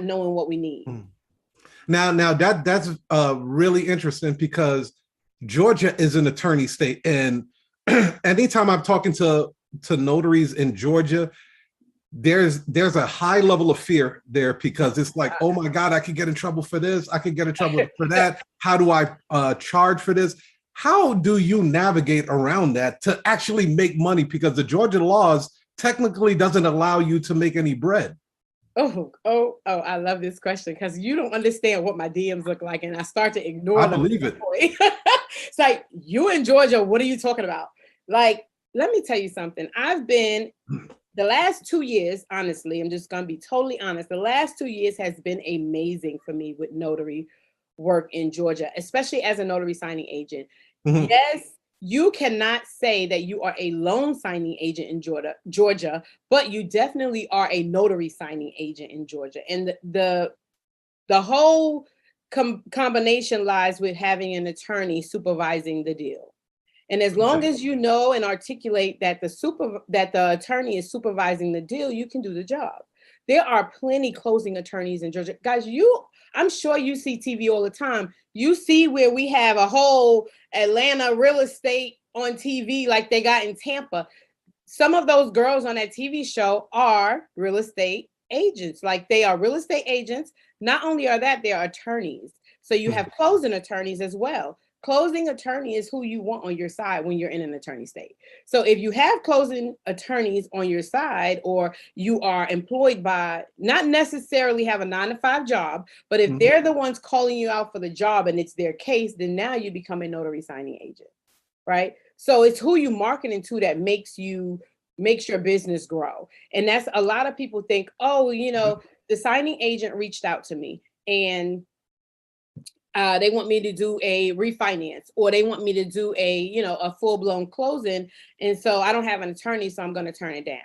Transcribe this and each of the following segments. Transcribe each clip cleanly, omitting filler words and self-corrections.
knowing what we need. Now that's really interesting because Georgia is an attorney state, and anytime I'm talking to notaries in Georgia, there's a high level of fear there because it's like, oh my God, I could get in trouble for this. I could get in trouble for that. How do I charge for this? How do you navigate around that to actually make money? Because the Georgia laws technically doesn't allow you to make any bread. Oh, I love this question because you don't understand what my DMs look like, and I start to ignore them. I believe it. It's like, you in Georgia, what are you talking about? Like, let me tell you something. I've been, the last 2 years, honestly, I'm just going to be totally honest. The last 2 years has been amazing for me with notary work in Georgia, especially as a notary signing agent. Mm-hmm. Yes, you cannot say that you are a loan signing agent in Georgia, but you definitely are a notary signing agent in Georgia. And the whole combination lies with having an attorney supervising the deal. And as long as you know and articulate that the attorney is supervising the deal, you can do the job. There are plenty closing attorneys in Georgia. Guys, I'm sure you see TV all the time. You see where we have a whole Atlanta real estate on TV like they got in Tampa. Some of those girls on that TV show are real estate agents. Like, they are real estate agents. Not only are that, they are attorneys. So you have closing attorneys as well. Closing attorney is who you want on your side when you're in an attorney state. So if you have closing attorneys on your side, or you are employed by, not necessarily have a 9-to-5 job, but if they're the ones calling you out for the job and it's their case, then now you become a notary signing agent, right? So it's who you marketing to that makes your business grow. And that's, a lot of people think, oh, the signing agent reached out to me and they want me to do a refinance, or they want me to do a full-blown closing. And so I don't have an attorney, so I'm going to turn it down.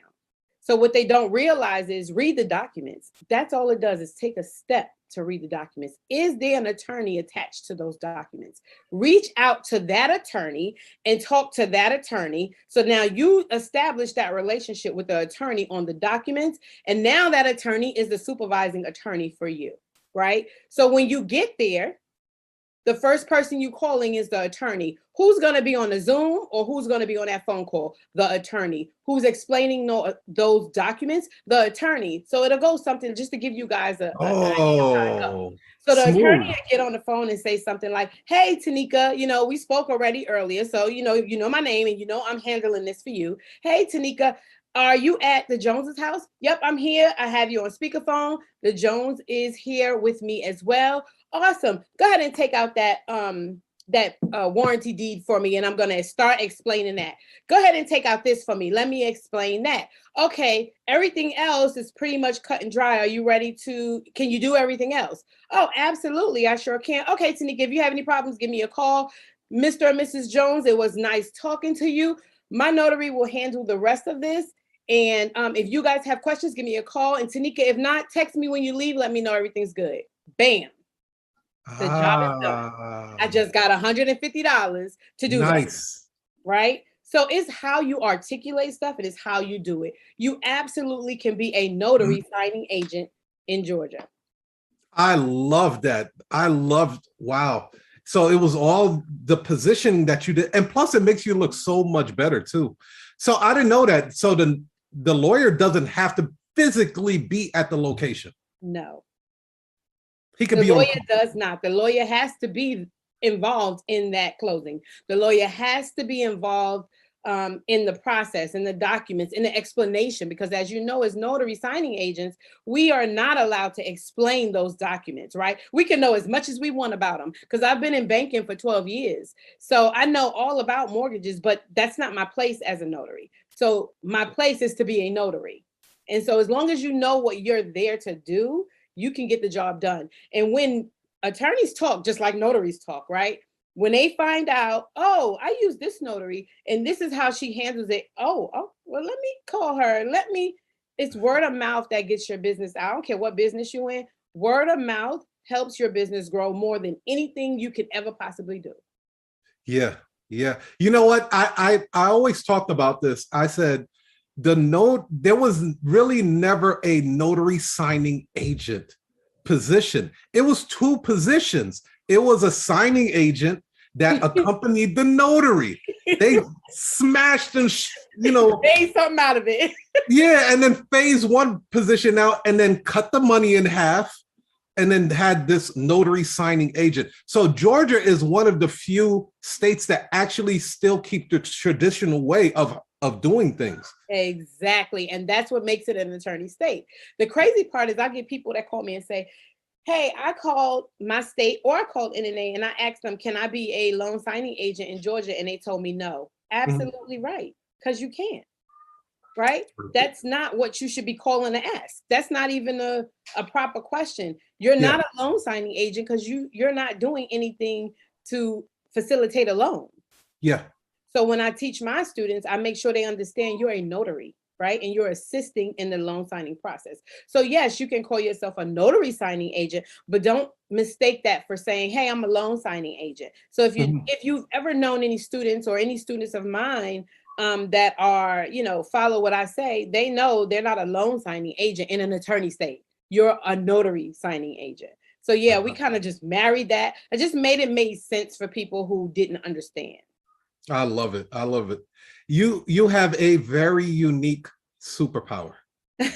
So what they don't realize is read the documents. That's all it does, is take a step to read the documents. Is there an attorney attached to those documents? Reach out to that attorney and talk to that attorney. So now you establish that relationship with the attorney on the documents. And now that attorney is the supervising attorney for you, right? So when you get there, the first person you calling is the attorney. Who's going to be on the Zoom, or who's going to be on that phone call? The attorney. Who's explaining those documents? The attorney. So it'll go something, just to give you guys an idea of how it goes. So the attorney will get on the phone and say something like, hey, Tanika, we spoke already earlier. So, you know my name, and I'm handling this for you. Hey, Tanika, are you at the Joneses' house? Yep, I'm here. I have you on speakerphone. The Jones is here with me as well. Awesome. Go ahead and take out that warranty deed for me, and I'm going to start explaining that. Go ahead and take out this for me. Let me explain that. Okay, everything else is pretty much cut and dry. Are you ready can you do everything else? Oh, absolutely. I sure can. Okay, Tanika, if you have any problems, give me a call. Mr. and Mrs. Jones, it was nice talking to you. My notary will handle the rest of this. And if you guys have questions, give me a call. And Tanika, if not, text me when you leave. Let me know everything's good. Bam. The job is done. I just got $150 to do that. Right? So it's how you articulate stuff. It is how you do it. You absolutely can be a notary signing agent in Georgia. I love that. Wow. So it was all the positioning that you did. And plus it makes you look so much better too. So I didn't know that. So the lawyer doesn't have to physically be at the location. No. He could the be lawyer does not. The lawyer has to be involved in that closing. The lawyer has to be involved in the process, in the documents, in the explanation, because as you know, as notary signing agents, we are not allowed to explain those documents, right? We can know as much as we want about them, because I've been in banking for 12 years. So I know all about mortgages, but that's not my place as a notary. So my place is to be a notary. And so as long as you know what you're there to do, you can get the job done. And when attorneys talk, just like notaries talk, right? When they find out, oh, I use this notary and this is how she handles it. Oh, well, let me call her. It's word of mouth that gets your business out. I don't care what business you're in. Word of mouth helps your business grow more than anything you could ever possibly do. Yeah. Yeah. You know what? I always talked about this. I said, there was really never a notary signing agent position. It was two positions. It was a signing agent that accompanied the notary. They smashed and made something out of it. Yeah, and then phase one position out, and then cut the money in half, and then had this notary signing agent. So Georgia is one of the few states that actually still keep the traditional way of doing things. Exactly. And that's what makes it an attorney state. The crazy part is I get people that call me and say, hey, I called my state or I called NNA and I asked them, can I be a loan signing agent in Georgia? And they told me no. Absolutely right. Because you can't. Right? That's not what you should be calling to ask. That's not even a proper question. You're not a loan signing agent because you're not doing anything to facilitate a loan. Yeah. So when I teach my students, I make sure they understand you're a notary, right? And you're assisting in the loan signing process. So yes, you can call yourself a notary signing agent, but don't mistake that for saying, hey, I'm a loan signing agent. So if you've ever known any students or any students of mine that are, follow what I say, they know they're not a loan signing agent in an attorney state. You're a notary signing agent. So yeah, we kind of just married that. I just made it make sense for people who didn't understand. I love it. I love it. You have a very unique superpower. Okay.